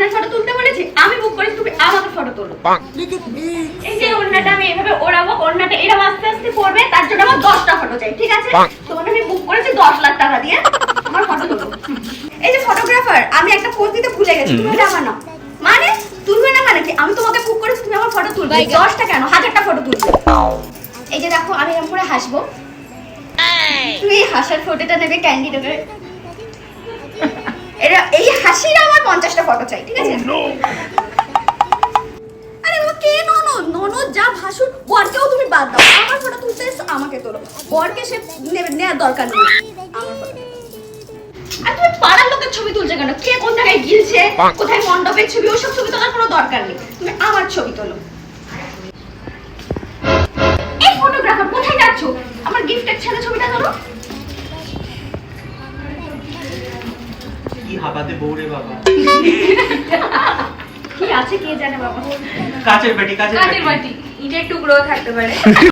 আপনার ফটো তুলতে বলেছি, আমি বুক করেছি, তুমি আমাকে ফটো তোলো। এই যে ওড়নাটা আমি এভাবে ওড়াবো, ওড়নাটা এরকম আস্তে আস্তে পড়বে, তার জন্য আমার 10টা ফটো চাই, ঠিক আছে? তোমাকে আমি বুক করেছি 10 লাখ টাকা দিয়ে, আমার ফটো তোলো। এই যে ফটোগ্রাফার, আমি একটা পোজ দিতে ভুলে গেছি, তুমি এটা আমার নাও। মানে তুলবে না মানে কি? আমি তোমাকে বুক করেছি, তুমি আমার ফটো তুলবে। 10টা কেন, 1000টা ফটো তুলবে। এই যে দেখো, আমি এরকম করে হাসবো, তুমি এই হাসার ফটোটা নেবে ক্যান্ডিড করে। এরা এই হাসির আমার 50টা ফটো চাই, ঠিক আছে? আরে বাবা, কে ননদ? ননদ যা ভাসুর, বরকেও তুমি বাদ দাও। আমার ফটো তুলতে এসো, আমাকে তোলো। বরকে সে নেওয়ার দরকার নেই, আমার ফটো। আর তুমি পাড়ার লোকের ছবি তুলছে কেন? কে কোন জায়গায় গিলছে, কোথায় মণ্ডপের ছবি, ওসব ছবি তোলার কোনো দরকার নেই। তুমি আমার ছবি তোলো। এই ফটোগ্রাফার, কোথায় যাচ্ছ? আমার গিফটের ছেলে ছবিটা তোলো। কি হাবাতে বউরে বাবা, কি আছে কে জানে বাবা। কাচের বাটি, কাচের বাটি, ইটের টুকরো থাকতে পারে।